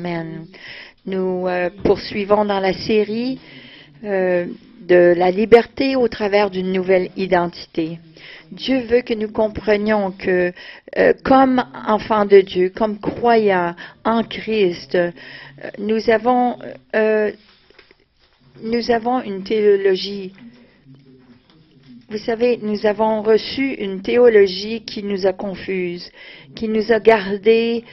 Amen. Nous poursuivons dans la série de la liberté au travers d'une nouvelle identité. Dieu veut que nous comprenions que comme enfants de Dieu, comme croyants en Christ, nous avons une théologie. Vous savez, nous avons reçu une théologie qui nous a confuses, qui nous a gardés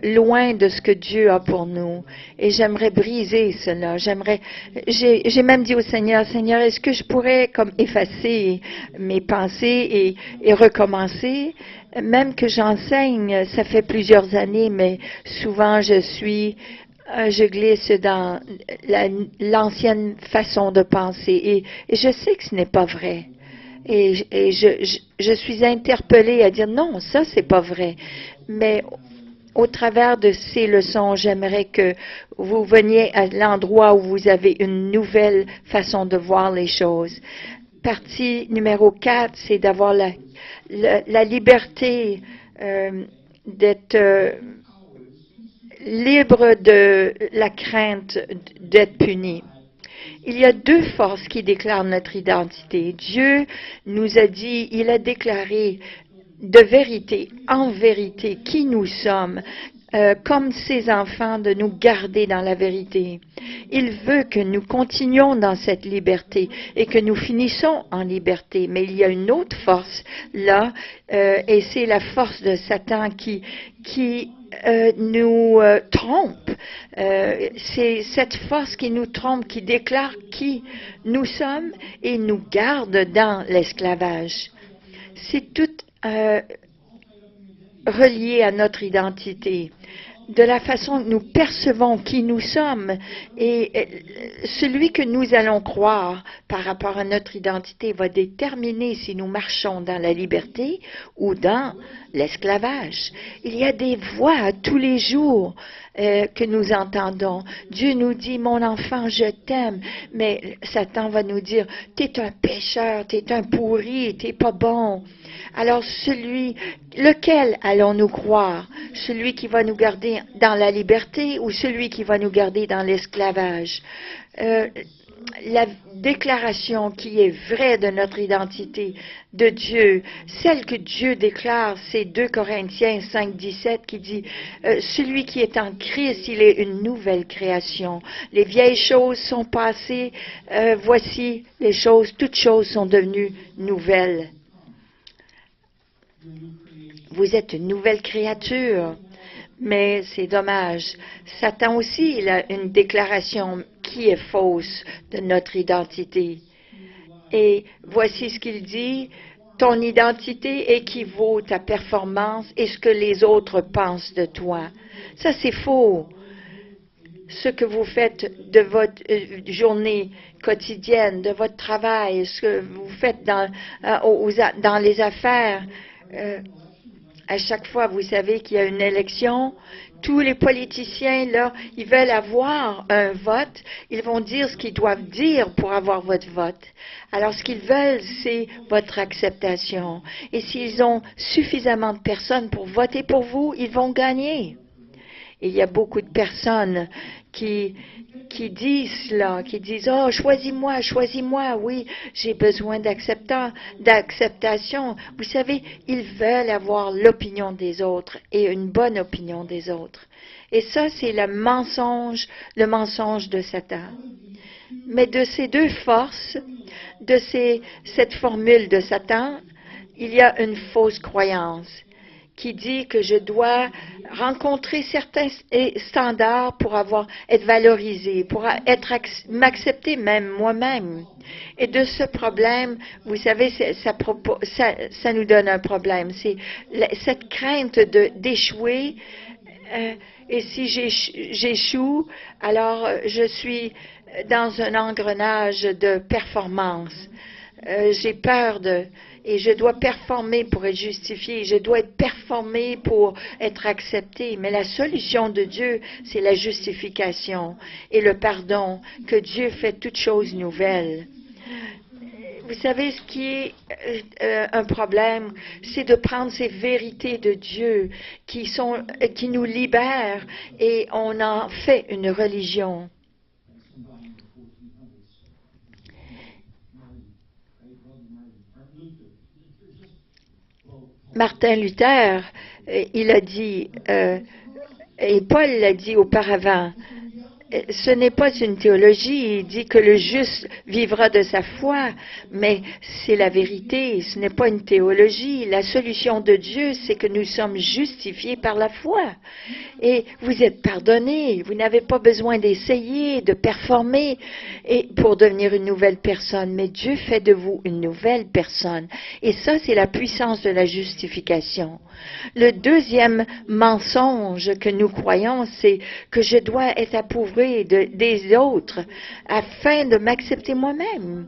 loin de ce que Dieu a pour nous. Et j'aimerais briser cela. J'ai même dit au Seigneur, Seigneur, est-ce que je pourrais comme effacer mes pensées et recommencer? Même que j'enseigne, ça fait plusieurs années, mais souvent je glisse dans l'ancienne façon de penser et je sais que ce n'est pas vrai. Et je suis interpellée à dire non, ça c'est pas vrai. Mais au travers de ces leçons, j'aimerais que vous veniez à l'endroit où vous avez une nouvelle façon de voir les choses. Partie numéro 4, c'est d'avoir la liberté d'être libre de la crainte d'être puni. Il y a deux forces qui déclarent notre identité. Dieu nous a dit, il a déclaré de vérité, en vérité, qui nous sommes, comme ses enfants, de nous garder dans la vérité. Il veut que nous continuions dans cette liberté et que nous finissons en liberté. Mais il y a une autre force là, et c'est la force de Satan qui nous trompe. C'est cette force qui nous trompe, qui déclare qui nous sommes et nous garde dans l'esclavage. C'est tout relié à notre identité, de la façon que nous percevons qui nous sommes et celui que nous allons croire par rapport à notre identité va déterminer si nous marchons dans la liberté ou dans l'esclavage. Il y a des voix tous les jours que nous entendons. Dieu nous dit, mon enfant, je t'aime, mais Satan va nous dire, t'es un pécheur, t'es un pourri, t'es pas bon. Alors lequel allons-nous croire? Celui qui va nous garder dans la liberté ou celui qui va nous garder dans l'esclavage? La déclaration qui est vraie de notre identité de Dieu, celle que Dieu déclare, c'est 2 Corinthiens 5, 17 qui dit celui qui est en Christ, il est une nouvelle création. Les vieilles choses sont passées, voici toutes choses sont devenues nouvelles. Vous êtes une nouvelle créature, mais c'est dommage. Satan aussi, il a une déclaration qui est fausse de notre identité. Et voici ce qu'il dit, ton identité équivaut ta performance et ce que les autres pensent de toi. Ça, c'est faux. Ce que vous faites de votre journée quotidienne, de votre travail, ce que vous faites dans les affaires, à chaque fois, vous savez qu'il y a une élection, tous les politiciens, là, ils veulent avoir un vote, ils vont dire ce qu'ils doivent dire pour avoir votre vote. Alors, ce qu'ils veulent, c'est votre acceptation. Et s'ils ont suffisamment de personnes pour voter pour vous, ils vont gagner. Et il y a beaucoup de personnes qui disent cela, qui disent « Oh, choisis-moi, oui, j'ai besoin d'acceptation. » Vous savez, ils veulent avoir l'opinion des autres et une bonne opinion des autres. Et ça, c'est le mensonge de Satan. Mais de ces deux forces, cette formule de Satan, il y a une fausse croyance qui dit que je dois rencontrer certains standards pour être valorisé, pour m'accepter même moi-même. Et de ce problème, vous savez, ça nous donne un problème. C'est cette crainte d'échouer. Et si j'échoue, alors je suis dans un engrenage de performance. J'ai peur et je dois performer pour être justifié, je dois être performé pour être accepté. Mais la solution de Dieu, c'est la justification et le pardon, que Dieu fait toutes choses nouvelles. Vous savez, ce qui est un problème, c'est de prendre ces vérités de Dieu qui nous libèrent et on en fait une religion. Martin Luther, il a dit, et Paul l'a dit auparavant, ce n'est pas une théologie, il dit que le juste vivra de sa foi, mais c'est la vérité, ce n'est pas une théologie. La solution de Dieu, c'est que nous sommes justifiés par la foi. Et vous êtes pardonnés, vous n'avez pas besoin d'essayer, de performer pour devenir une nouvelle personne, mais Dieu fait de vous une nouvelle personne. Et ça, c'est la puissance de la justification. Le deuxième mensonge que nous croyons, c'est que je dois être approuvé des autres afin de m'accepter moi-même.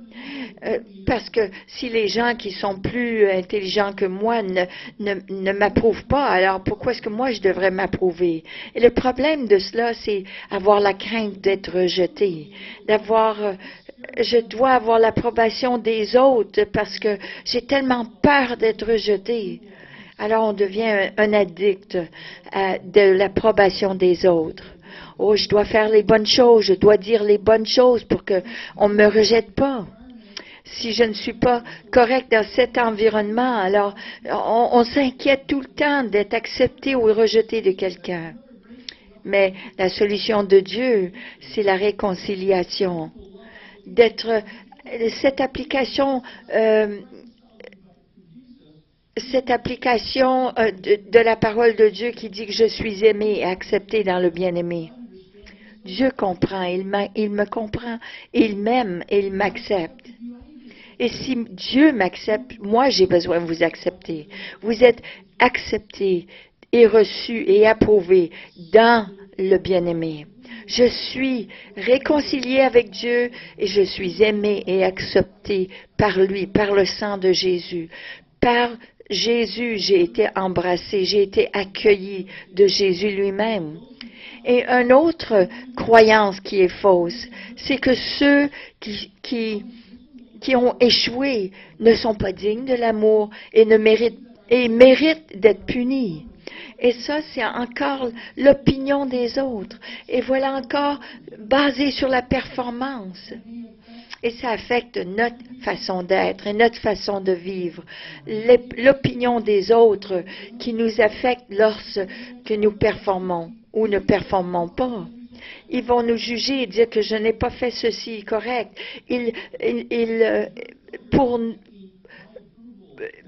Parce que si les gens qui sont plus intelligents que moi ne m'approuvent pas, alors pourquoi est-ce que moi je devrais m'approuver? Et le problème de cela, c'est avoir la crainte d'être rejeté, je dois avoir l'approbation des autres parce que j'ai tellement peur d'être rejeté. Alors on devient un addict de l'approbation des autres. Oh, je dois faire les bonnes choses, je dois dire les bonnes choses pour qu'on ne me rejette pas. Si je ne suis pas correct dans cet environnement, alors on s'inquiète tout le temps d'être accepté ou rejeté de quelqu'un. Mais la solution de Dieu, c'est la réconciliation. Cette application de la parole de Dieu qui dit que je suis aimé et accepté dans le bien-aimé. Dieu comprend, il me comprend, il m'aime et il m'accepte. Et si Dieu m'accepte, moi j'ai besoin de vous accepter. Vous êtes acceptés et reçus et approuvés dans le bien-aimé. Je suis réconcilié avec Dieu et je suis aimé et accepté par lui, par le sang de Jésus. Par Jésus, j'ai été embrassé, j'ai été accueilli de Jésus lui-même. Et une autre croyance qui est fausse, c'est que ceux qui ont échoué ne sont pas dignes de l'amour et méritent d'être punis. Et ça, c'est encore l'opinion des autres. Et voilà encore basé sur la performance. Et ça affecte notre façon d'être et notre façon de vivre. L'opinion des autres qui nous affecte lorsque nous performons ou ne performons pas. Ils vont nous juger et dire que je n'ai pas fait ceci correct.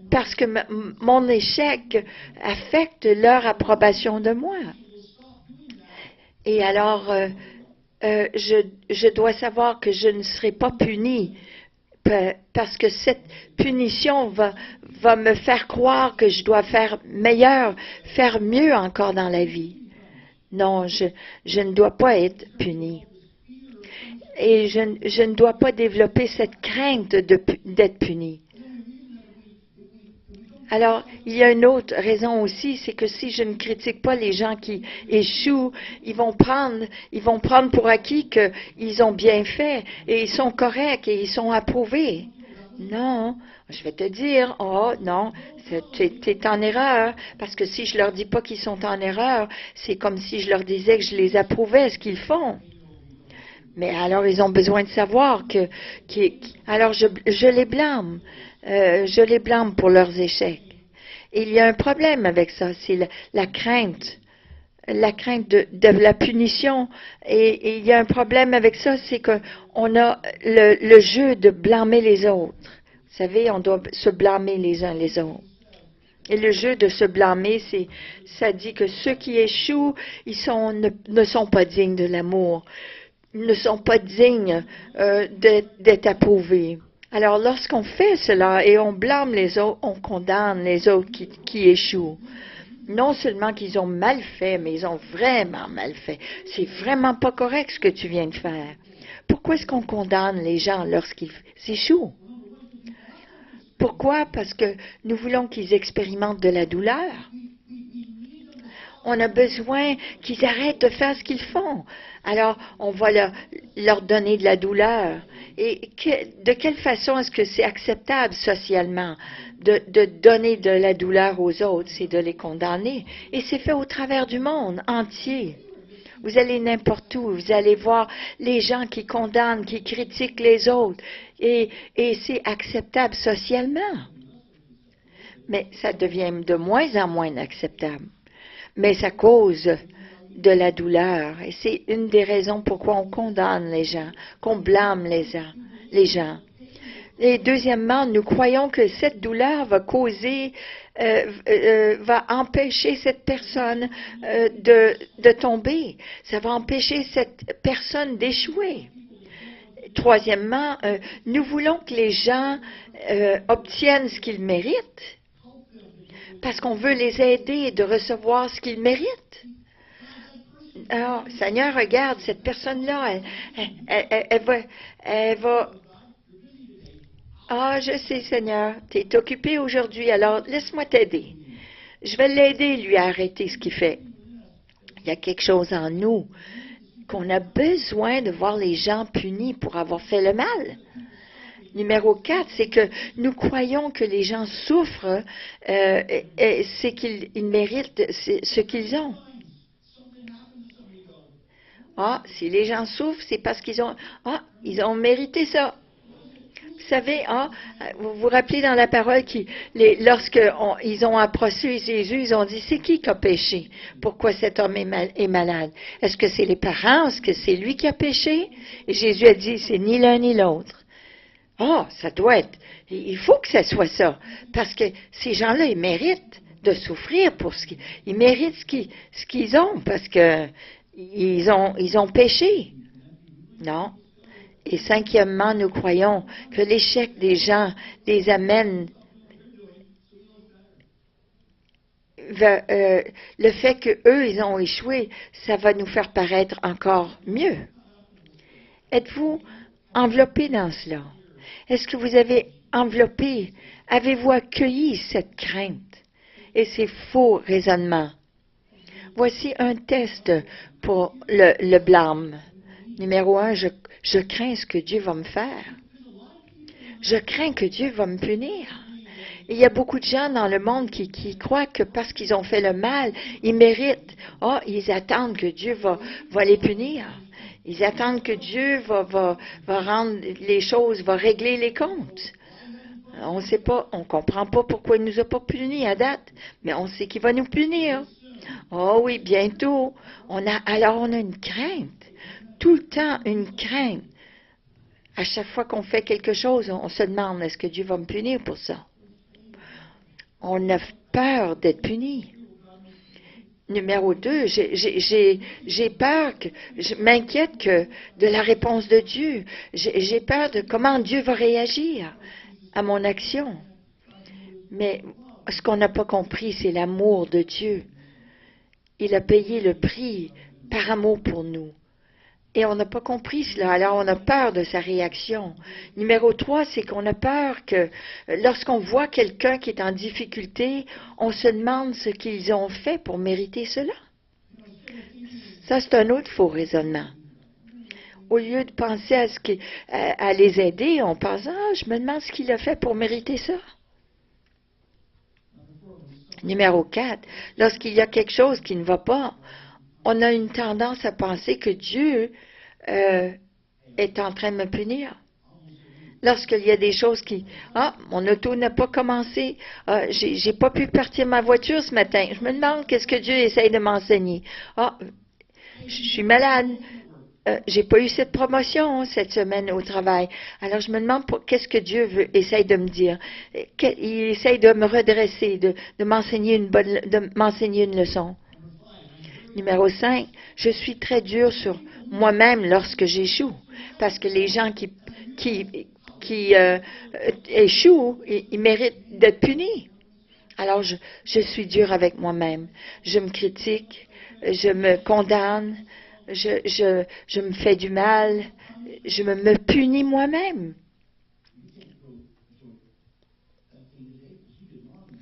Parce que mon échec affecte leur approbation de moi. Et alors, je dois savoir que je ne serai pas puni parce que cette punition va me faire croire que je dois faire meilleur, faire mieux encore dans la vie. Non, je ne dois pas être puni. Et je ne dois pas développer cette crainte d'être puni. Alors, il y a une autre raison aussi, c'est que si je ne critique pas les gens qui échouent, ils vont prendre pour acquis qu'ils ont bien fait et ils sont corrects et ils sont approuvés. Non, je vais te dire, oh non, t'es en erreur, parce que si je leur dis pas qu'ils sont en erreur, c'est comme si je leur disais que je les approuvais, ce qu'ils font. Mais alors, ils ont besoin de savoir alors je les blâme. Je les blâme pour leurs échecs. Et il y a un problème avec ça, c'est la crainte de la punition. Et il y a un problème avec ça, c'est qu'on a le jeu de blâmer les autres. Vous savez, on doit se blâmer les uns les autres. Et le jeu de se blâmer, ça dit que ceux qui échouent, ne sont pas dignes de l'amour, ne sont pas dignes d'être approuvés. Alors, lorsqu'on fait cela et on blâme les autres, on condamne les autres qui échouent. Non seulement qu'ils ont mal fait, mais ils ont vraiment mal fait. C'est vraiment pas correct ce que tu viens de faire. Pourquoi est-ce qu'on condamne les gens lorsqu'ils échouent? Pourquoi? Parce que nous voulons qu'ils expérimentent de la douleur. On a besoin qu'ils arrêtent de faire ce qu'ils font. Alors, on va leur donner de la douleur. Et de quelle façon est-ce que c'est acceptable socialement de donner de la douleur aux autres? C'est de les condamner. Et c'est fait au travers du monde entier. Vous allez n'importe où, vous allez voir les gens qui condamnent, qui critiquent les autres. Et c'est acceptable socialement. Mais ça devient de moins en moins acceptable. Mais ça cause de la douleur. Et c'est une des raisons pourquoi on condamne les gens, qu'on blâme les gens. Et deuxièmement, nous croyons que cette douleur va causer, va empêcher cette personne de tomber. Ça va empêcher cette personne d'échouer. Troisièmement, nous voulons que les gens obtiennent ce qu'ils méritent parce qu'on veut les aider de recevoir ce qu'ils méritent. Alors, Seigneur, regarde, cette personne-là, elle va... Ah, je sais, Seigneur, tu es occupé aujourd'hui, alors laisse-moi t'aider. Je vais l'aider, lui, à arrêter ce qu'il fait. Il y a quelque chose en nous qu'on a besoin de voir les gens punis pour avoir fait le mal. Numéro 4, c'est que nous croyons que les gens souffrent, c'est qu'ils méritent ce qu'ils ont. Ah, si les gens souffrent, c'est parce qu'ils ont mérité ça. Vous savez, vous vous rappelez dans la parole lorsqu'ils ont approché Jésus, ils ont dit, c'est qui a péché? Pourquoi cet homme est malade? Est-ce que c'est les parents? Est-ce que c'est lui qui a péché? Et Jésus a dit, c'est ni l'un ni l'autre. Ça doit être, il faut que ça soit ça. Parce que ces gens-là, ils méritent de souffrir ils méritent ce qu'ils ont parce que ils ont péché. Non. Et cinquièmement, nous croyons que l'échec des gens les amène le fait qu'eux, ils ont échoué, ça va nous faire paraître encore mieux. Êtes-vous enveloppé dans cela? Est-ce que vous avez enveloppé, avez-vous accueilli cette crainte et ces faux raisonnements? Voici un test pour le blâme. Numéro 1, je crains ce que Dieu va me faire. Je crains que Dieu va me punir. Et il y a beaucoup de gens dans le monde qui croient que parce qu'ils ont fait le mal, ils méritent. Ils attendent que Dieu va les punir. Ils attendent que Dieu va rendre les choses, va régler les comptes. On ne sait pas, on ne comprend pas pourquoi il ne nous a pas punis à date, mais on sait qu'il va nous punir. Oh oui, bientôt. Alors on a une crainte. Tout le temps une crainte. À chaque fois qu'on fait quelque chose, on se demande, est-ce que Dieu va me punir pour ça? On a peur d'être puni. Numéro 2, j'ai peur, je m'inquiète de la réponse de Dieu. J'ai peur de comment Dieu va réagir à mon action. Mais ce qu'on n'a pas compris, c'est l'amour de Dieu. Il a payé le prix par amour pour nous. Et on n'a pas compris cela, alors on a peur de sa réaction. Numéro 3, c'est qu'on a peur que lorsqu'on voit quelqu'un qui est en difficulté, on se demande ce qu'ils ont fait pour mériter cela. Ça, c'est un autre faux raisonnement. Au lieu de penser à les aider, on pense, je me demande ce qu'il a fait pour mériter ça. Numéro 4, lorsqu'il y a quelque chose qui ne va pas, on a une tendance à penser que Dieu est en train de me punir. Lorsqu'il y a des choses mon auto n'a pas commencé, j'ai pas pu partir ma voiture ce matin. Je me demande qu'est-ce que Dieu essaye de m'enseigner. Je suis malade. J'ai pas eu cette promotion cette semaine au travail. Alors je me demande qu'est-ce que Dieu essaye de me dire. Il essaye de me redresser, de m'enseigner une leçon. Numéro 5, je suis très dur sur moi-même lorsque j'échoue. Parce que les gens qui échouent, ils méritent d'être punis. Alors, je suis dur avec moi-même. Je me critique, je me condamne, je me fais du mal, je me punis moi-même.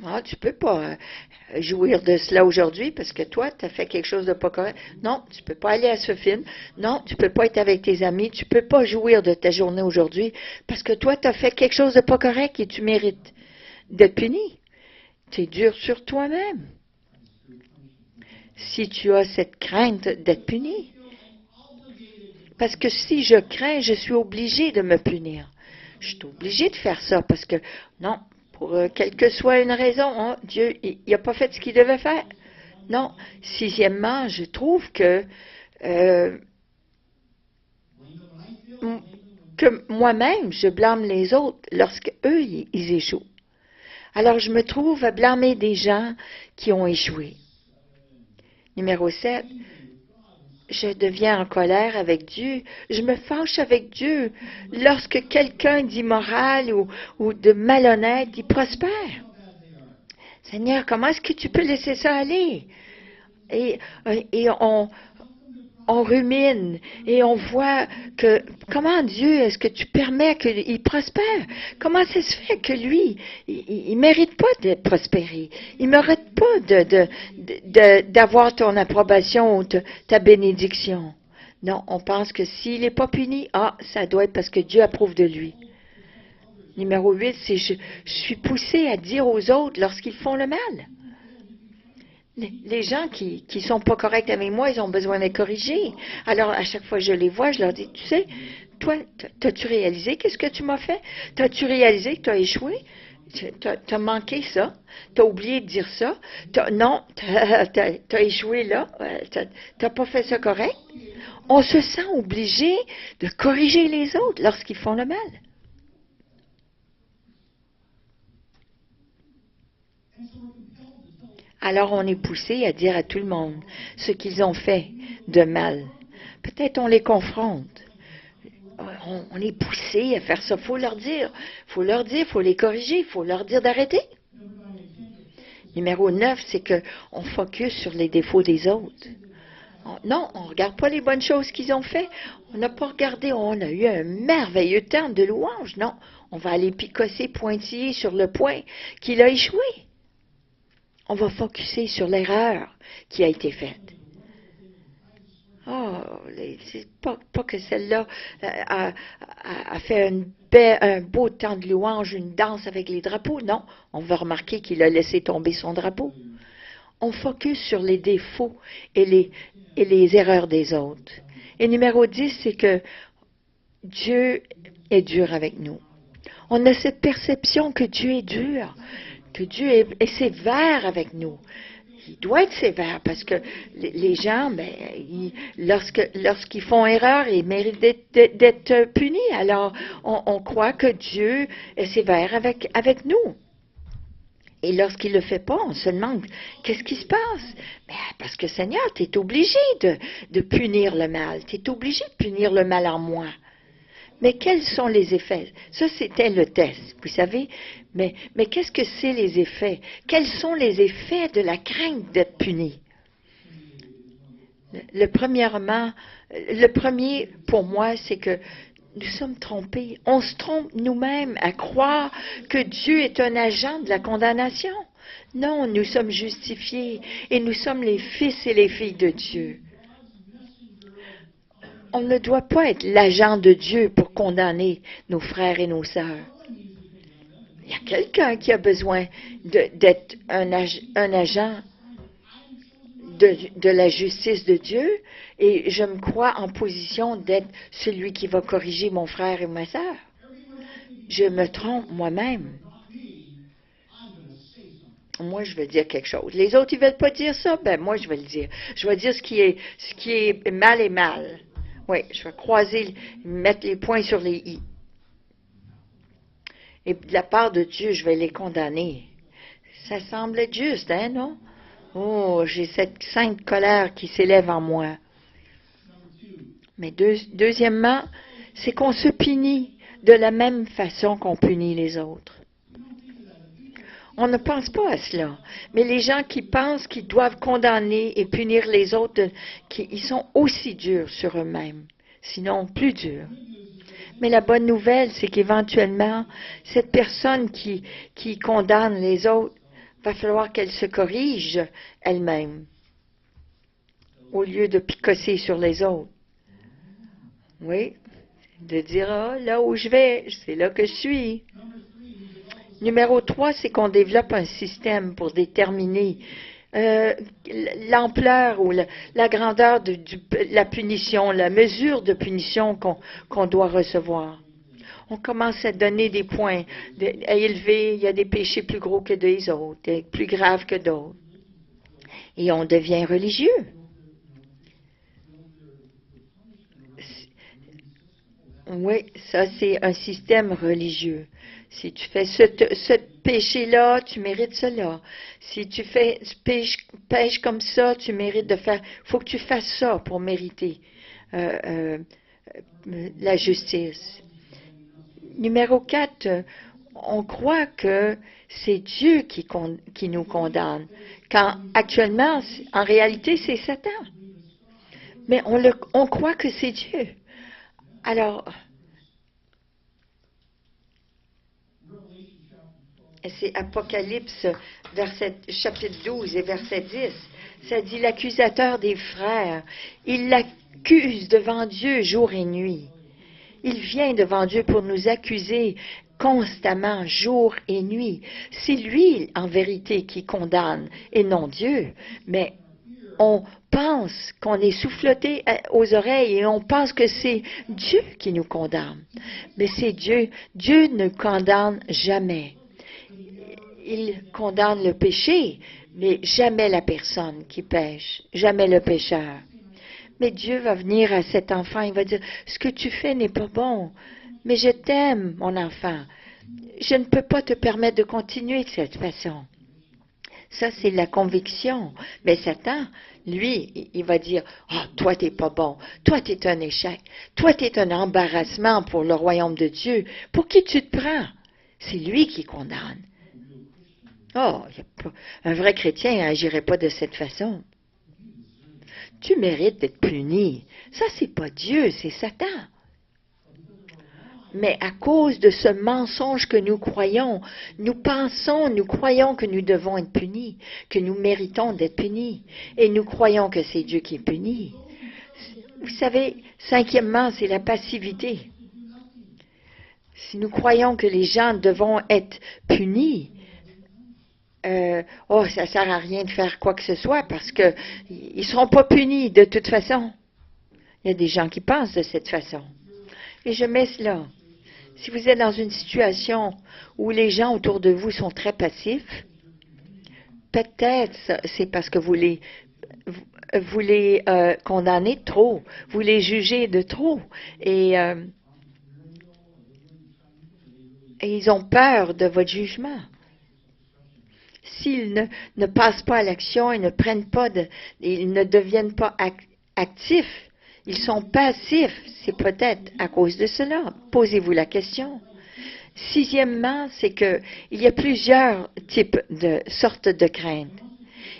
Ah, tu peux pas jouir de cela aujourd'hui parce que toi, tu as fait quelque chose de pas correct. Non, tu peux pas aller à ce film. Non, tu peux pas être avec tes amis. Tu peux pas jouir de ta journée aujourd'hui parce que toi, tu as fait quelque chose de pas correct et tu mérites d'être puni. Tu es dur sur toi-même si tu as cette crainte d'être puni. Parce que si je crains, je suis obligé de me punir. Je suis obligé de faire ça parce que, non, pour quelle que soit une raison, hein, Dieu, il n'a pas fait ce qu'il devait faire. Non. Sixièmement, je trouve que moi-même, je blâme les autres lorsque eux, ils échouent. Alors, je me trouve à blâmer des gens qui ont échoué. Numéro 7, je deviens en colère avec Dieu. Je me fâche avec Dieu lorsque quelqu'un d'immoral ou de malhonnête, il prospère. Seigneur, comment est-ce que tu peux laisser ça aller? Et on rumine et on voit que comment Dieu est-ce que tu permets qu'il prospère? Comment ça se fait que lui, il mérite pas de prospérer? Il mérite pas d'avoir ton approbation ou ta bénédiction. Non, on pense que s'il n'est pas puni, ça doit être parce que Dieu approuve de lui. Numéro 8, c'est je suis poussé à dire aux autres lorsqu'ils font le mal. Les gens qui sont pas corrects avec moi, ils ont besoin d'être corrigés. Alors, à chaque fois que je les vois, je leur dis, tu sais, toi, t'as-tu réalisé qu'est-ce que tu m'as fait? T'as-tu réalisé que tu as échoué? T'as manqué ça? T'as oublié de dire ça? Non, t'as échoué là? T'as pas fait ça correct? On se sent obligé de corriger les autres lorsqu'ils font le mal. Alors on est poussé à dire à tout le monde ce qu'ils ont fait de mal. Peut-être on les confronte. On est poussé à faire ça. Faut leur dire, faut les corriger, faut leur dire d'arrêter. Numéro 9, c'est qu'on focus sur les défauts des autres. Non, on ne regarde pas les bonnes choses qu'ils ont fait. On n'a pas regardé, on a eu un merveilleux temps de louange. Non, on va aller picosser, pointiller sur le point qu'il a échoué. On va focuser sur l'erreur qui a été faite. C'est pas que celle-là a fait un beau temps de louange, une danse avec les drapeaux. Non, on va remarquer qu'il a laissé tomber son drapeau. On focus sur les défauts et les erreurs des autres. Et numéro 10, c'est que Dieu est dur avec nous. On a cette perception que Dieu est dur, que Dieu est sévère avec nous. Il doit être sévère parce que les gens, lorsqu'ils font erreur, ils méritent d'être punis. Alors, on croit que Dieu est sévère avec nous. Et lorsqu'il ne le fait pas, on se demande, qu'est-ce qui se passe? Parce que Seigneur, tu es obligé de punir le mal. Tu es obligé de punir le mal en moi. Mais quels sont les effets? Ça, c'était le test, vous savez. Mais qu'est-ce que c'est les effets? Quels sont les effets de la crainte d'être puni? Le premier, pour moi, c'est que nous sommes trompés. On se trompe nous-mêmes à croire que Dieu est un agent de la condamnation. Non, nous sommes justifiés et nous sommes les fils et les filles de Dieu. On ne doit pas être l'agent de Dieu pour condamner nos frères et nos sœurs. Il y a quelqu'un qui a besoin d'être un agent de la justice de Dieu et je me crois en position d'être celui qui va corriger mon frère et ma sœur. Je me trompe moi-même. Moi, je vais dire quelque chose. Les autres, ils ne veulent pas dire ça, moi, je vais le dire. Je vais dire ce qui est mal est mal. Oui, je vais mettre les points sur les i. Et de la part de Dieu, je vais les condamner. Ça semble être juste, hein, non? Oh, j'ai cette sainte colère qui s'élève en moi. Mais deuxièmement, c'est qu'on se punit de la même façon qu'on punit les autres. On ne pense pas à cela. Mais les gens qui pensent qu'ils doivent condamner et punir les autres, ils sont aussi durs sur eux-mêmes, sinon plus durs. Mais la bonne nouvelle, c'est qu'éventuellement, cette personne qui condamne les autres va falloir qu'elle se corrige elle-même, au lieu de picosser sur les autres. Oui, de dire, ah, là où je vais, c'est là que je suis. Numéro 3, c'est qu'on développe un système pour déterminer l'ampleur ou la grandeur de la punition, la mesure de punition qu'on doit recevoir. On commence à donner des points, à élever, il y a des péchés plus gros que des autres, plus graves que d'autres. Et on devient religieux. Oui, ça c'est un système religieux. Si tu fais ce péché-là, tu mérites cela. Si tu pêches comme ça, tu mérites de faire. Il faut que tu fasses ça pour mériter la justice. Numéro 4, on croit que c'est Dieu qui nous condamne, quand actuellement, en réalité, c'est Satan. Mais on croit que c'est Dieu. Alors, c'est Apocalypse, chapitre 12 et verset 10. Ça dit, l'accusateur des frères, il l'accuse devant Dieu jour et nuit. Il vient devant Dieu pour nous accuser constamment, jour et nuit. C'est lui, en vérité, qui condamne, et non Dieu. Mais on pense qu'on est souffleté aux oreilles et on pense que c'est Dieu qui nous condamne. Mais c'est Dieu. Dieu ne condamne jamais. Il condamne le péché, mais jamais la personne qui pêche, jamais le pécheur. Mais Dieu va venir à cet enfant, il va dire, ce que tu fais n'est pas bon, mais je t'aime, mon enfant. Je ne peux pas te permettre de continuer de cette façon. Ça, c'est la conviction. Mais Satan, lui, il va dire, ah, toi, t'es pas bon. Toi, t'es un échec. Toi, t'es un embarrassement pour le royaume de Dieu. Pour qui tu te prends? C'est lui qui condamne. Oh, un vrai chrétien n'agirait pas de cette façon. Tu mérites d'être puni. Ça, c'est pas Dieu, c'est Satan. Mais à cause de ce mensonge que nous croyons, nous croyons que nous devons être punis, que nous méritons d'être punis, et nous croyons que c'est Dieu qui est puni. Vous savez, cinquièmement, c'est la passivité. Si nous croyons que les gens devront être punis, ça sert à rien de faire quoi que ce soit parce que ils seront pas punis de toute façon. Il y a des gens qui pensent de cette façon. Et je mets cela. Si vous êtes dans une situation où les gens autour de vous sont très passifs, peut-être c'est parce que vous les condamnez de trop, vous les jugez de trop, et ils ont peur de votre jugement. S'ils ne passent pas à l'action et ils ne deviennent pas actifs, ils sont passifs, c'est peut-être à cause de cela. Posez-vous la question. Sixièmement, c'est qu'il y a plusieurs sortes de craintes.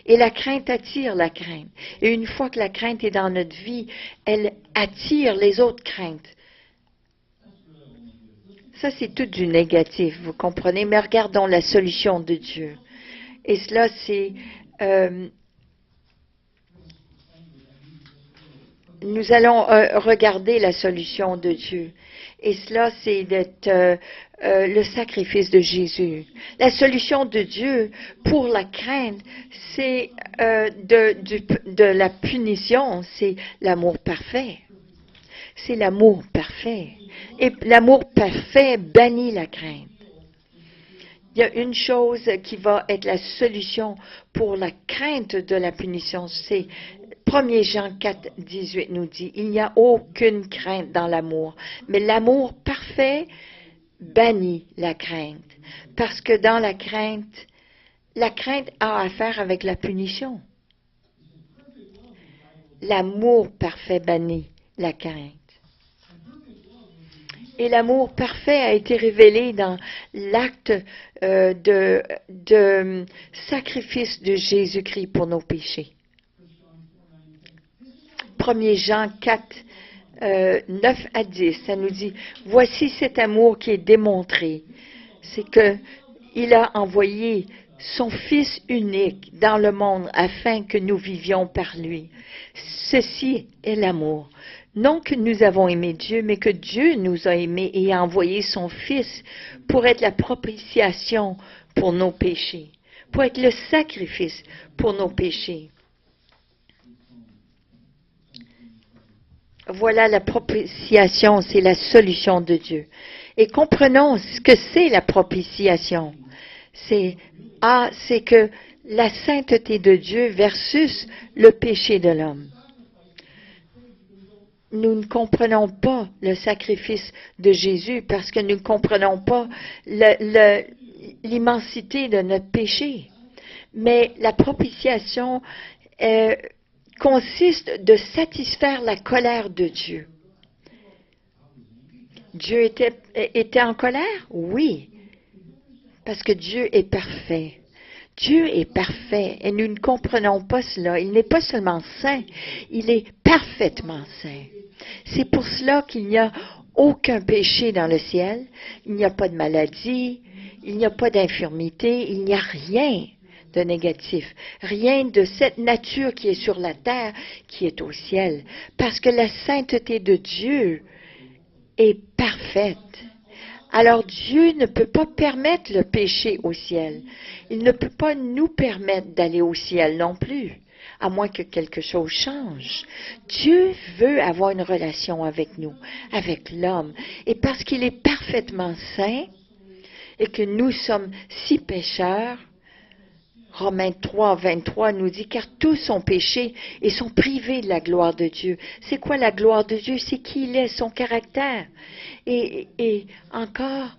Et la crainte attire la crainte. Et une fois que la crainte est dans notre vie, elle attire les autres craintes. Ça, c'est tout du négatif, vous comprenez? Mais regardons la solution de Dieu. Et cela, c'est... nous allons regarder la solution de Dieu. Et cela, c'est d'être le sacrifice de Jésus. La solution de Dieu pour la crainte, c'est de la punition, c'est l'amour parfait. C'est l'amour parfait. Et l'amour parfait bannit la crainte. Il y a une chose qui va être la solution pour la crainte de la punition, c'est 1 Jean 4, 18 nous dit, il n'y a aucune crainte dans l'amour, mais l'amour parfait bannit la crainte. Parce que dans la crainte a affaire avec la punition. L'amour parfait bannit la crainte. Et l'amour parfait a été révélé dans l'acte de sacrifice de Jésus-Christ pour nos péchés. 1 Jean 4, 9 à 10, ça nous dit, voici cet amour qui est démontré, c'est qu'il a envoyé son Fils unique dans le monde afin que nous vivions par lui. Ceci est l'amour. Non que nous avons aimé Dieu, mais que Dieu nous a aimés et a envoyé son Fils pour être la propitiation pour nos péchés, pour être le sacrifice pour nos péchés. Voilà la propitiation, c'est la solution de Dieu. Et comprenons ce que c'est la propitiation. C'est que la sainteté de Dieu versus le péché de l'homme. Nous ne comprenons pas le sacrifice de Jésus parce que nous ne comprenons pas l'immensité de notre péché. Mais la propitiation consiste de satisfaire la colère de Dieu. Dieu était en colère? Oui, parce que Dieu est parfait. Dieu est parfait et nous ne comprenons pas cela. Il n'est pas seulement saint, il est parfaitement saint. C'est pour cela qu'il n'y a aucun péché dans le ciel, il n'y a pas de maladie, il n'y a pas d'infirmité, il n'y a rien de négatif, rien de cette nature qui est sur la terre, qui est au ciel, parce que la sainteté de Dieu est parfaite. Alors Dieu ne peut pas permettre le péché au ciel. Il ne peut pas nous permettre d'aller au ciel non plus, à moins que quelque chose change. Dieu veut avoir une relation avec nous, avec l'homme. Et parce qu'il est parfaitement saint et que nous sommes si pécheurs, Romains 3, 23 nous dit, car tous sont péchés et sont privés de la gloire de Dieu. C'est quoi la gloire de Dieu? C'est qui il est, son caractère. Et encore,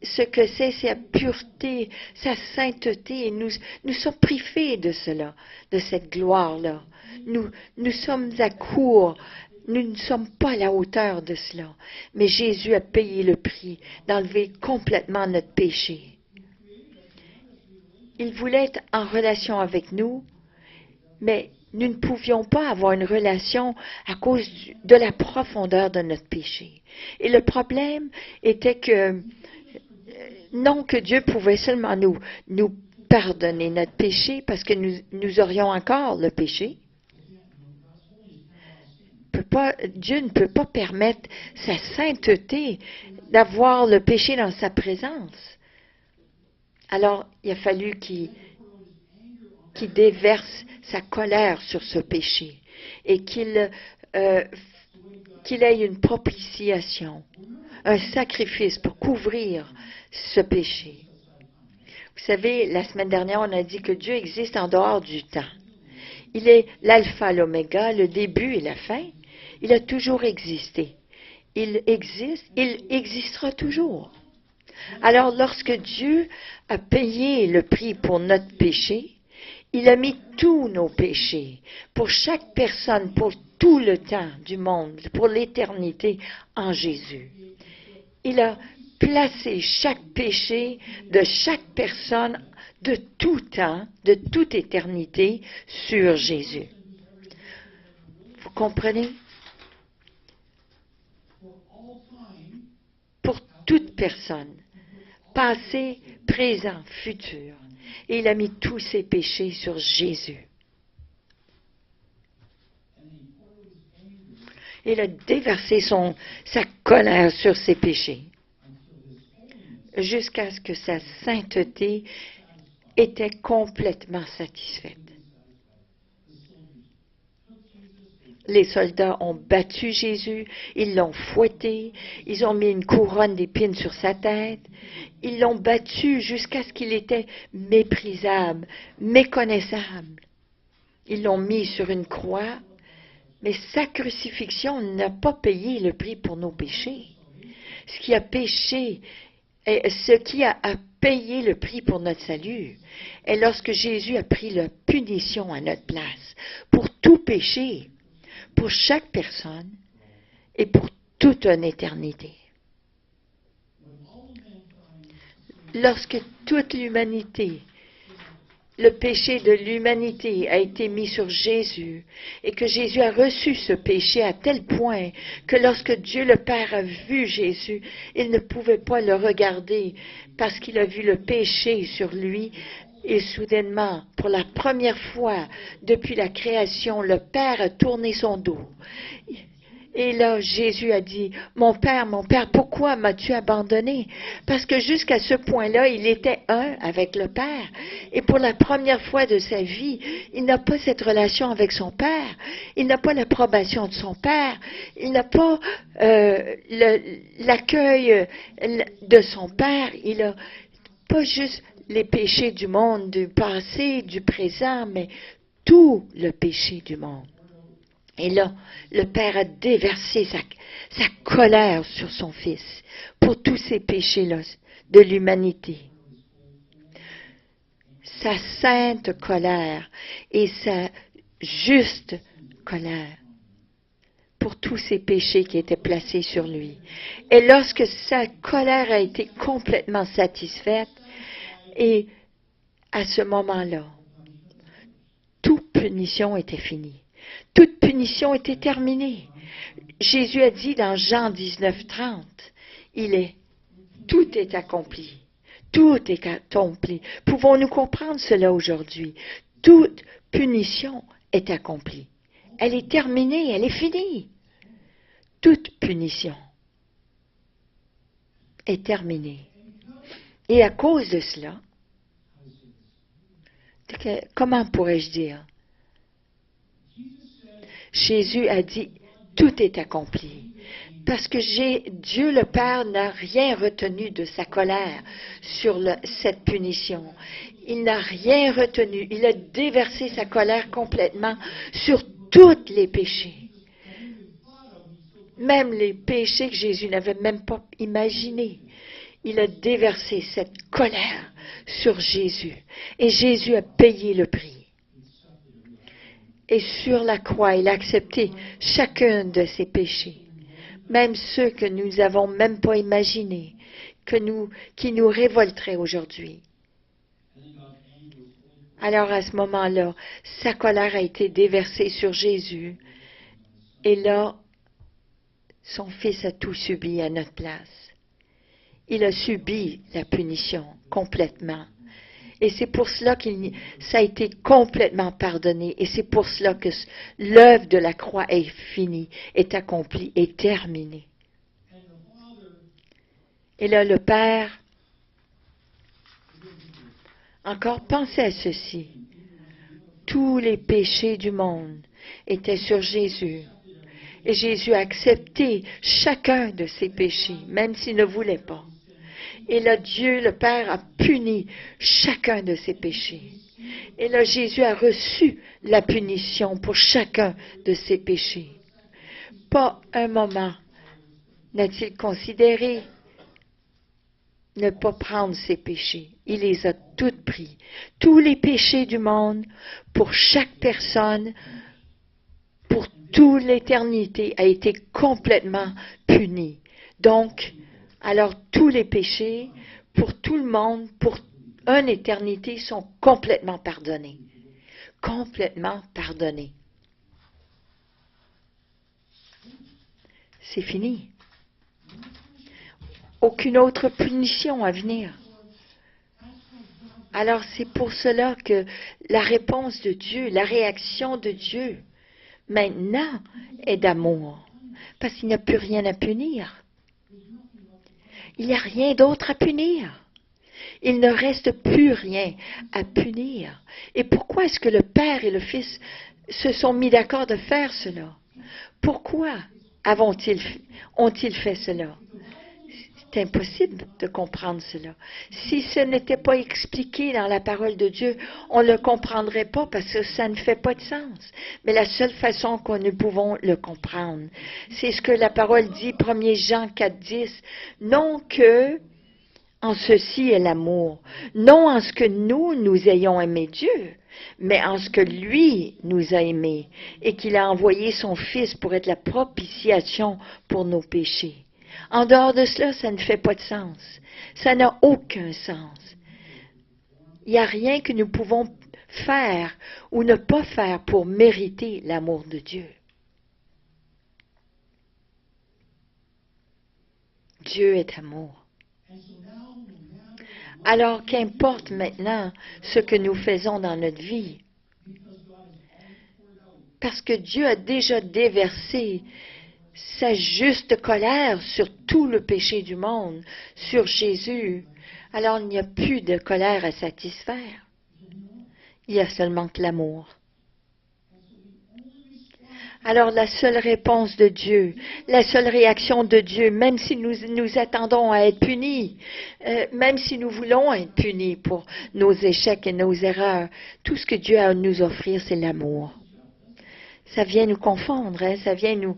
ce que c'est sa pureté, sa sainteté. Et nous sommes privés de cela, de cette gloire-là. Nous sommes à court. Nous ne sommes pas à la hauteur de cela. Mais Jésus a payé le prix d'enlever complètement notre péché. Il voulait être en relation avec nous, mais nous ne pouvions pas avoir une relation à cause de la profondeur de notre péché. Et le problème était que, non que Dieu pouvait seulement nous pardonner notre péché, parce que nous aurions encore le péché. Dieu ne peut pas permettre sa sainteté d'avoir le péché dans sa présence. Alors, il a fallu qu'il déverse sa colère sur ce péché et qu'il ait une propitiation, un sacrifice pour couvrir ce péché. Vous savez, la semaine dernière, on a dit que Dieu existe en dehors du temps. Il est l'alpha, l'oméga, le début et la fin. Il a toujours existé. Il existe, il existera toujours. Alors, lorsque Dieu a payé le prix pour notre péché, il a mis tous nos péchés, pour chaque personne, pour tout le temps du monde, pour l'éternité, en Jésus. Il a placé chaque péché de chaque personne de tout temps, de toute éternité, sur Jésus. Vous comprenez? Pour toute personne. Passé, présent, futur. Et il a mis tous ses péchés sur Jésus. Il a déversé sa colère sur ses péchés jusqu'à ce que sa sainteté était complètement satisfaite. Les soldats ont battu Jésus, ils l'ont fouetté, ils ont mis une couronne d'épines sur sa tête, ils l'ont battu jusqu'à ce qu'il était méprisable, méconnaissable. Ils l'ont mis sur une croix, mais sa crucifixion n'a pas payé le prix pour nos péchés. Ce qui a payé le prix pour notre salut est lorsque Jésus a pris la punition à notre place pour tout péché, pour chaque personne et pour toute une éternité. Lorsque toute l'humanité le péché de l'humanité a été mis sur Jésus et que Jésus a reçu ce péché à tel point que lorsque Dieu le Père a vu Jésus, il ne pouvait pas le regarder parce qu'il a vu le péché sur lui. Et soudainement, pour la première fois depuis la création, le Père a tourné son dos. Et là, Jésus a dit, mon Père, pourquoi m'as-tu abandonné? Parce que jusqu'à ce point-là, il était un avec le Père. Et pour la première fois de sa vie, il n'a pas cette relation avec son Père. Il n'a pas l'approbation de son Père. Il n'a pas l'accueil de son Père. Il n'a pas juste les péchés du monde, du passé, du présent, mais tout le péché du monde. Et là, le Père a déversé sa colère sur son Fils pour tous ces péchés-là de l'humanité. Sa sainte colère et sa juste colère pour tous ces péchés qui étaient placés sur lui. Et lorsque sa colère a été complètement satisfaite, et à ce moment-là, toute punition était finie. Toute punition était terminée. Jésus a dit dans Jean 19:30, tout est accompli. Tout est accompli. Pouvons-nous comprendre cela aujourd'hui? Toute punition est accomplie. Elle est terminée, elle est finie. Toute punition est terminée. Et à cause de cela, comment pourrais-je dire? Jésus a dit, tout est accompli. Parce que Dieu le Père n'a rien retenu de sa colère sur cette punition. Il n'a rien retenu. Il a déversé sa colère complètement sur tous les péchés. Même les péchés que Jésus n'avait même pas imaginés. Il a déversé cette colère sur Jésus. Et Jésus a payé le prix. Et sur la croix, il a accepté chacun de ses péchés, même ceux que nous n'avons même pas imaginés, qui nous révolteraient aujourd'hui. Alors à ce moment-là, sa colère a été déversée sur Jésus, et là, son Fils a tout subi à notre place. Il a subi la punition complètement. Et c'est pour cela ça a été complètement pardonné. Et c'est pour cela que l'œuvre de la croix est finie, est accomplie, est terminée. Et là, le Père, encore pensez à ceci. Tous les péchés du monde étaient sur Jésus. Et Jésus a accepté chacun de ses péchés, même s'il ne voulait pas. Et là, Dieu, le Père, a puni chacun de ses péchés. Et là, Jésus a reçu la punition pour chacun de ses péchés. Pas un moment n'a-t-il considéré ne pas prendre ses péchés. Il les a tous pris. Tous les péchés du monde, pour chaque personne, pour toute l'éternité, a été complètement puni. Donc, alors tous les péchés, pour tout le monde, pour une éternité, sont complètement pardonnés. Complètement pardonnés. C'est fini. Aucune autre punition à venir. Alors c'est pour cela que la réponse de Dieu, la réaction de Dieu, maintenant, est d'amour. Parce qu'il n'y a plus rien à punir. Il n'y a rien d'autre à punir. Il ne reste plus rien à punir. Et pourquoi est-ce que le Père et le Fils se sont mis d'accord de faire cela? Pourquoi ont-ils fait cela? C'est impossible de comprendre cela. Si ce n'était pas expliqué dans la parole de Dieu, on ne le comprendrait pas parce que ça ne fait pas de sens. Mais la seule façon que nous pouvons le comprendre, c'est ce que la parole dit, 1 Jean 4,10, non que en ceci est l'amour, non en ce que nous ayons aimé Dieu, mais en ce que lui nous a aimés et qu'il a envoyé son Fils pour être la propitiation pour nos péchés. En dehors de cela, ça ne fait pas de sens. Ça n'a aucun sens. Il n'y a rien que nous pouvons faire ou ne pas faire pour mériter l'amour de Dieu. Dieu est amour. Alors qu'importe maintenant ce que nous faisons dans notre vie, parce que Dieu a déjà déversé sa juste colère sur tout le péché du monde, sur Jésus, alors il n'y a plus de colère à satisfaire. Il y a seulement que l'amour. Alors la seule réponse de Dieu, la seule réaction de Dieu, même si nous attendons à être punis, même si nous voulons être punis pour nos échecs et nos erreurs, tout ce que Dieu a à nous offrir, c'est l'amour. Ça vient nous confondre, hein? Ça vient nous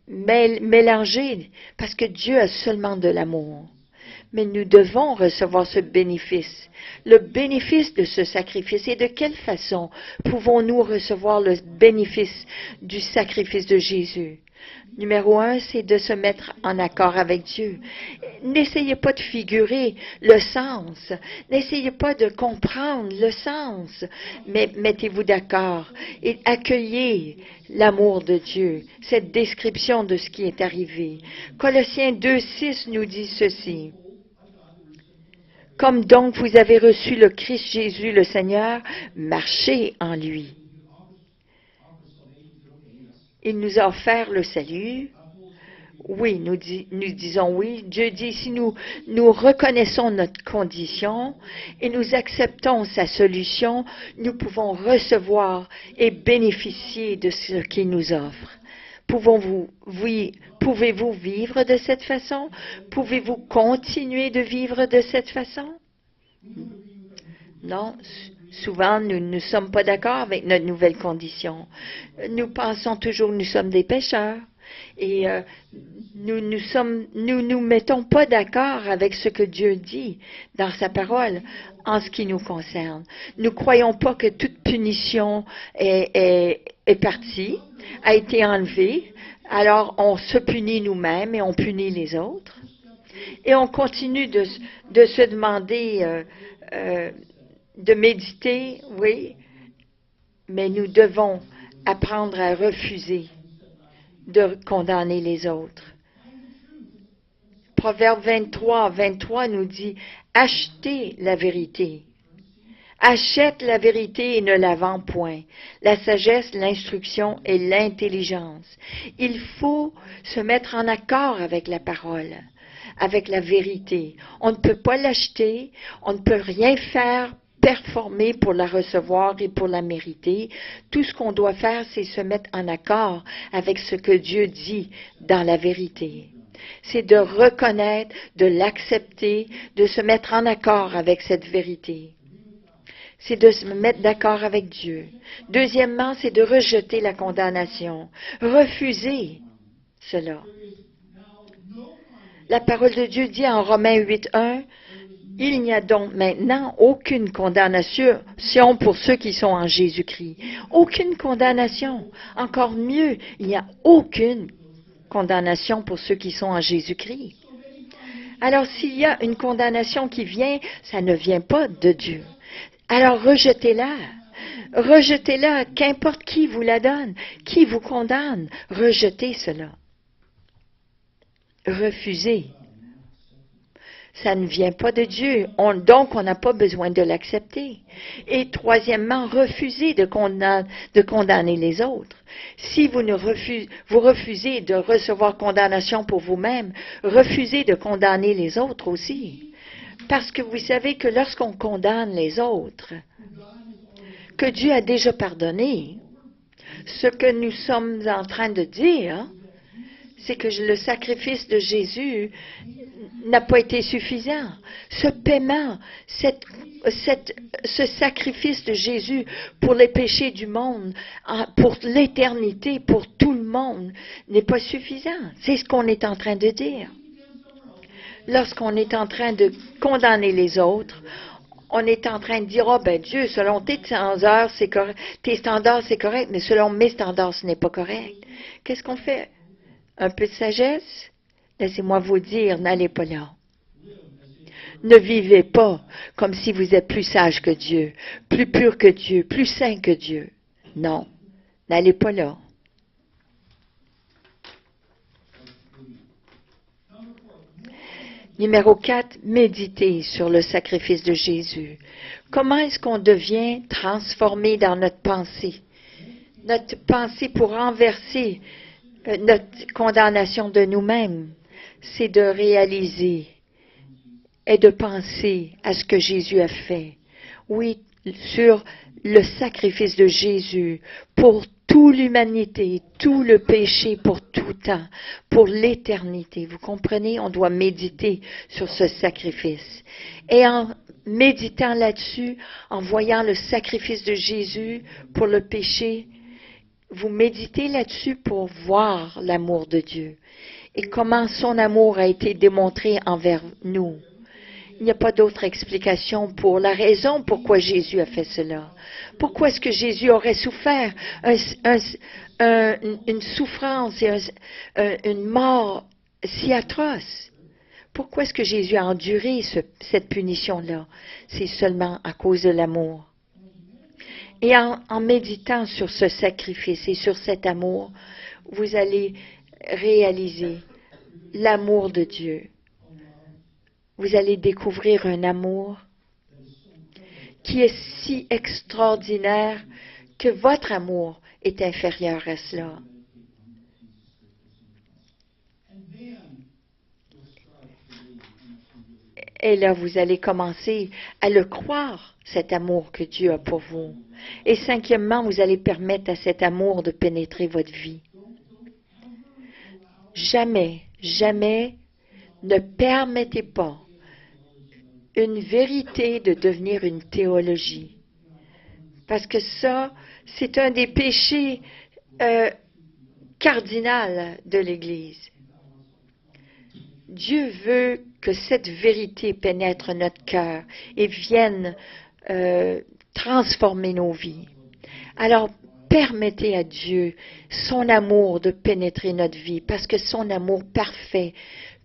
mélanger, parce que Dieu a seulement de l'amour. Mais nous devons recevoir ce bénéfice, le bénéfice de ce sacrifice. Et de quelle façon pouvons-nous recevoir le bénéfice du sacrifice de Jésus? Numéro 1, c'est de se mettre en accord avec Dieu. N'essayez pas de figurer le sens. N'essayez pas de comprendre le sens. Mais mettez-vous d'accord et accueillez l'amour de Dieu, cette description de ce qui est arrivé. Colossiens 2,6 nous dit ceci. Comme donc vous avez reçu le Christ Jésus le Seigneur, marchez en lui. Il nous a offert le salut. Oui, nous disons oui. Dieu dit, si nous reconnaissons notre condition et nous acceptons sa solution, nous pouvons recevoir et bénéficier de ce qu'il nous offre. Pouvez-vous vivre de cette façon? Pouvez-vous continuer de vivre de cette façon? Non. Souvent, nous ne sommes pas d'accord avec notre nouvelle condition. Nous pensons toujours que nous sommes des pécheurs. Et nous nous mettons pas d'accord avec ce que Dieu dit dans sa parole en ce qui nous concerne. Nous croyons pas que toute punition est partie, a été enlevée. Alors on se punit nous-mêmes et on punit les autres. Et on continue de se demander, de méditer, oui, mais nous devons apprendre à refuser de condamner les autres. Proverbe 23 nous dit, achetez la vérité. Achète la vérité et ne la vends point. La sagesse, l'instruction et l'intelligence. Il faut se mettre en accord avec la parole, avec la vérité. On ne peut pas l'acheter, on ne peut rien faire performer pour la recevoir et pour la mériter. Tout ce qu'on doit faire, c'est se mettre en accord avec ce que Dieu dit dans la vérité. C'est de reconnaître, de l'accepter, de se mettre en accord avec cette vérité. C'est de se mettre d'accord avec Dieu. Deuxièmement, c'est de rejeter la condamnation. Refuser cela. La parole de Dieu dit en Romains 8:1, il n'y a donc maintenant aucune condamnation pour ceux qui sont en Jésus-Christ. Aucune condamnation. Encore mieux, il n'y a aucune condamnation pour ceux qui sont en Jésus-Christ. Alors, s'il y a une condamnation qui vient, ça ne vient pas de Dieu. Alors, rejetez-la. Rejetez-la, qu'importe qui vous la donne, qui vous condamne, rejetez cela. Refusez. Ça ne vient pas de Dieu. Donc, on n'a pas besoin de l'accepter. Et troisièmement, refusez de condamner les autres. Si vous refusez de recevoir condamnation pour vous-même, refusez de condamner les autres aussi. Parce que vous savez que lorsqu'on condamne les autres, que Dieu a déjà pardonné, ce que nous sommes en train de dire, c'est que le sacrifice de Jésus n'a pas été suffisant. Ce paiement, ce sacrifice de Jésus pour les péchés du monde, pour l'éternité, pour tout le monde, n'est pas suffisant. C'est ce qu'on est en train de dire. Lorsqu'on est en train de condamner les autres, on est en train de dire, oh ben Dieu, selon tes standards, c'est correct, mais selon mes standards, ce n'est pas correct. Qu'est-ce qu'on fait? Un peu de sagesse? Laissez-moi vous dire, n'allez pas là. Ne vivez pas comme si vous êtes plus sage que Dieu, plus pur que Dieu, plus saint que Dieu. Non, n'allez pas là. Numéro 4, méditez sur le sacrifice de Jésus. Comment est-ce qu'on devient transformé dans notre pensée? Notre pensée pour renverser notre condamnation de nous-mêmes, c'est de réaliser et de penser à ce que Jésus a fait. Oui, sur le sacrifice de Jésus pour toute l'humanité, tout le péché pour tout temps, pour l'éternité. Vous comprenez? On doit méditer sur ce sacrifice. Et en méditant là-dessus, en voyant le sacrifice de Jésus pour le péché, vous méditez là-dessus pour voir l'amour de Dieu et comment son amour a été démontré envers nous. Il n'y a pas d'autre explication pour la raison pourquoi Jésus a fait cela. Pourquoi est-ce que Jésus aurait souffert une souffrance et une mort si atroce? Pourquoi est-ce que Jésus a enduré cette punition-là? C'est seulement à cause de l'amour. Et en méditant sur ce sacrifice et sur cet amour, vous allez réaliser l'amour de Dieu. Vous allez découvrir un amour qui est si extraordinaire que votre amour est inférieur à cela. Et là, vous allez commencer à le croire, cet amour que Dieu a pour vous. Et cinquièmement, vous allez permettre à cet amour de pénétrer votre vie. Jamais, jamais ne permettez pas une vérité de devenir une théologie. Parce que ça, c'est un des péchés cardinaux de l'Église. Dieu veut que cette vérité pénètre notre cœur et vienne transformer nos vies. Alors, permettez à Dieu, son amour, de pénétrer notre vie, parce que son amour parfait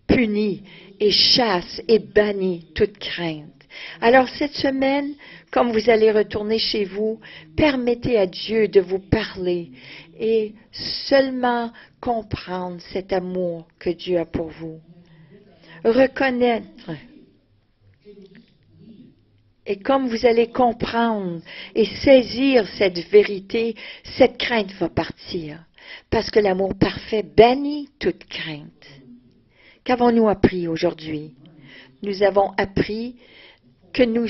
punit et chasse et bannit toute crainte. Alors, cette semaine, comme vous allez retourner chez vous, permettez à Dieu de vous parler et seulement comprendre cet amour que Dieu a pour vous. Reconnaître. Et comme vous allez comprendre et saisir cette vérité, cette crainte va partir. Parce que l'amour parfait bannit toute crainte. Qu'avons-nous appris aujourd'hui? Nous avons appris que nous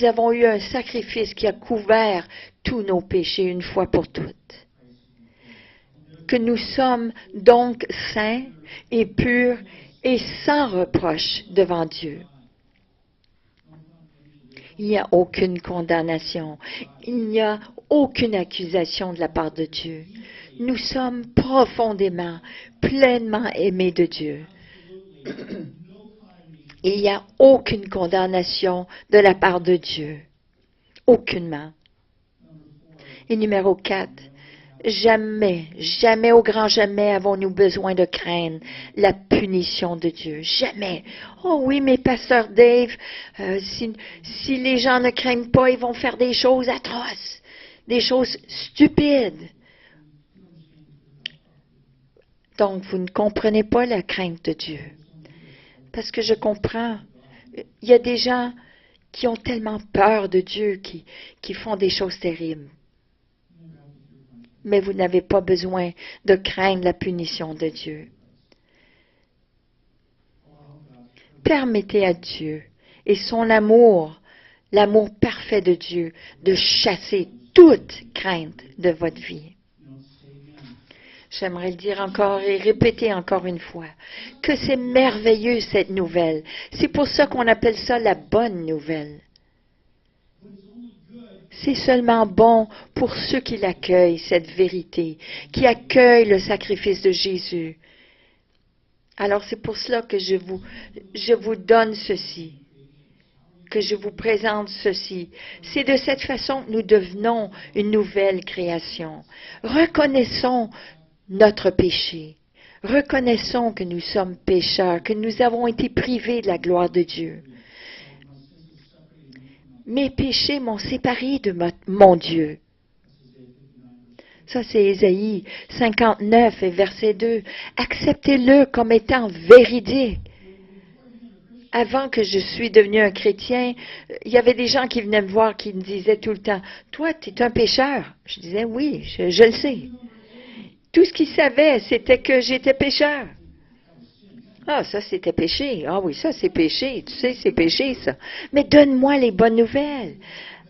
avons eu un sacrifice qui a couvert tous nos péchés une fois pour toutes. Que nous sommes donc saints et purs et sans reproche devant Dieu. Il n'y a aucune condamnation. Il n'y a aucune accusation de la part de Dieu. Nous sommes profondément, pleinement aimés de Dieu. Il n'y a aucune condamnation de la part de Dieu. Aucunement. Et numéro 4. Jamais, jamais, au grand jamais avons-nous besoin de craindre la punition de Dieu. Jamais. Oh oui, mais pasteur Dave, si les gens ne craignent pas, ils vont faire des choses atroces, des choses stupides. Donc, vous ne comprenez pas la crainte de Dieu. Parce que je comprends. Il y a des gens qui ont tellement peur de Dieu, qui font des choses terribles. Mais vous n'avez pas besoin de craindre la punition de Dieu. Permettez à Dieu et son amour, l'amour parfait de Dieu, de chasser toute crainte de votre vie. J'aimerais le dire encore et répéter encore une fois, que c'est merveilleux cette nouvelle. C'est pour ça qu'on appelle ça la bonne nouvelle. C'est seulement bon pour ceux qui l'accueillent, cette vérité, qui accueillent le sacrifice de Jésus. Alors c'est pour cela que je vous donne ceci, que je vous présente ceci. C'est de cette façon que nous devenons une nouvelle création. Reconnaissons notre péché. Reconnaissons que nous sommes pécheurs, que nous avons été privés de la gloire de Dieu. Mes péchés m'ont séparé de mon Dieu. Ça, c'est Ésaïe 59 et verset 2. Acceptez-le comme étant véridique. Avant que je suis devenu un chrétien, il y avait des gens qui venaient me voir qui me disaient tout le temps, « Toi, tu es un pécheur. » Je disais, « Oui, je le sais. » Tout ce qu'ils savaient, c'était que j'étais pécheur. Ah, ça, c'était péché. Ah oui, ça, c'est péché. Tu sais, c'est péché, ça. Mais donne-moi les bonnes nouvelles.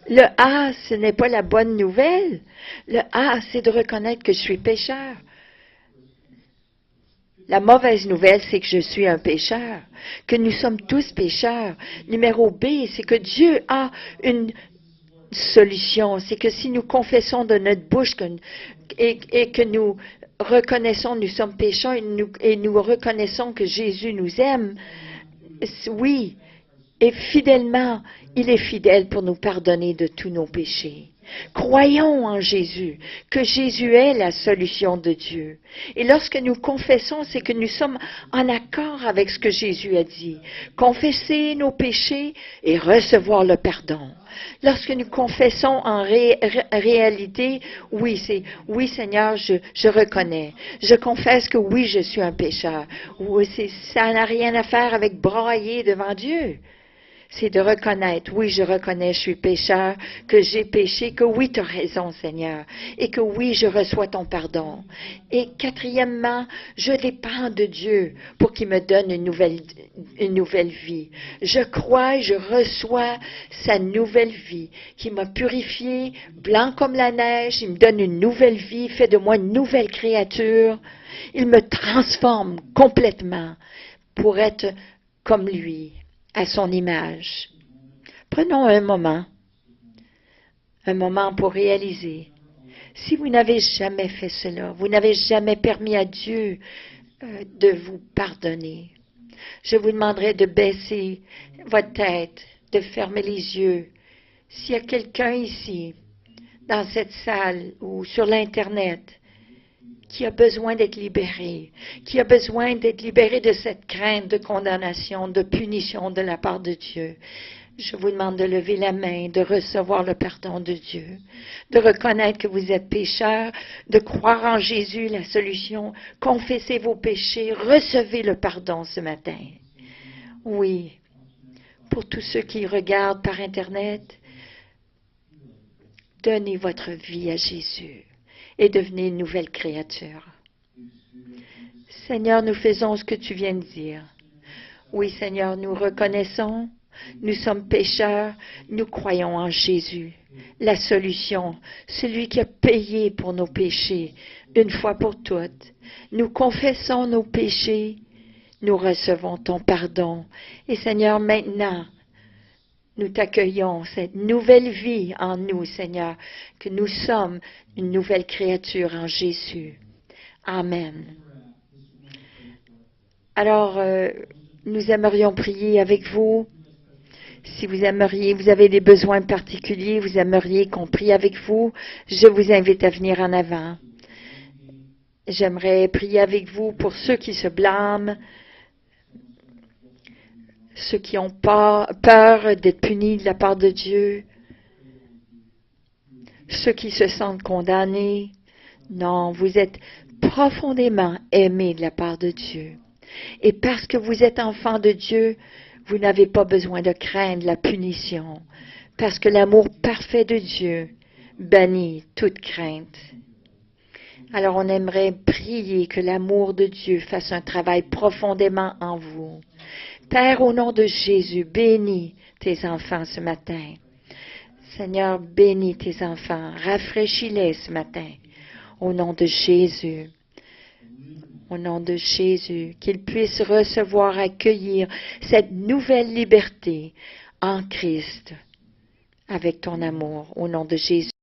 Le A, ce n'est pas la bonne nouvelle. Le A, c'est de reconnaître que je suis pécheur. La mauvaise nouvelle, c'est que je suis un pécheur, que nous sommes tous pécheurs. Numéro B, c'est que Dieu a une solution. C'est que si nous confessons de notre bouche et que nous reconnaissons que nous sommes pécheurs et nous reconnaissons que Jésus nous aime, oui, et fidèlement, il est fidèle pour nous pardonner de tous nos péchés. Croyons en Jésus, que Jésus est la solution de Dieu. Et lorsque nous confessons, c'est que nous sommes en accord avec ce que Jésus a dit. Confesser nos péchés et recevoir le pardon. Lorsque nous confessons en réalité, oui, c'est oui Seigneur, je reconnais. Je confesse que oui, je suis un pécheur. Oui, ça n'a rien à faire avec brailler devant Dieu. C'est de reconnaître, oui, je reconnais, je suis pécheur, que j'ai péché, que oui, tu as raison, Seigneur, et que oui, je reçois ton pardon. Et quatrièmement, je dépends de Dieu pour qu'il me donne une nouvelle vie. Je crois et je reçois sa nouvelle vie, qui m'a purifié, blanc comme la neige, il me donne une nouvelle vie, fait de moi une nouvelle créature. Il me transforme complètement pour être comme lui, à son image. Prenons un moment pour réaliser. Si vous n'avez jamais fait cela, vous n'avez jamais permis à Dieu de vous pardonner, je vous demanderai de baisser votre tête, de fermer les yeux. S'il y a quelqu'un ici, dans cette salle ou sur l'Internet, qui a besoin d'être libéré, qui a besoin d'être libéré de cette crainte de condamnation, de punition de la part de Dieu. Je vous demande de lever la main, de recevoir le pardon de Dieu, de reconnaître que vous êtes pécheur, de croire en Jésus, la solution, confessez vos péchés, recevez le pardon ce matin. Oui, pour tous ceux qui regardent par Internet, donnez votre vie à Jésus et devenez une nouvelle créature. Seigneur, nous faisons ce que tu viens de dire. Oui, Seigneur, nous reconnaissons, nous sommes pécheurs, nous croyons en Jésus, la solution, celui qui a payé pour nos péchés, une fois pour toutes. Nous confessons nos péchés, nous recevons ton pardon. Et Seigneur, maintenant, nous t'accueillons, cette nouvelle vie en nous, Seigneur, que nous sommes une nouvelle créature en Jésus. Amen. Alors, nous aimerions prier avec vous. Si vous aimeriez, vous avez des besoins particuliers, vous aimeriez qu'on prie avec vous, je vous invite à venir en avant. J'aimerais prier avec vous pour ceux qui se blâment, ceux qui ont peur d'être punis de la part de Dieu, ceux qui se sentent condamnés. Non, vous êtes profondément aimés de la part de Dieu. Et parce que vous êtes enfants de Dieu, vous n'avez pas besoin de craindre la punition, parce que l'amour parfait de Dieu bannit toute crainte. Alors on aimerait prier que l'amour de Dieu fasse un travail profondément en vous. Père, au nom de Jésus, bénis tes enfants ce matin. Seigneur, bénis tes enfants. Rafraîchis-les ce matin. Au nom de Jésus. Au nom de Jésus. Qu'ils puissent recevoir, accueillir cette nouvelle liberté en Christ avec ton amour. Au nom de Jésus.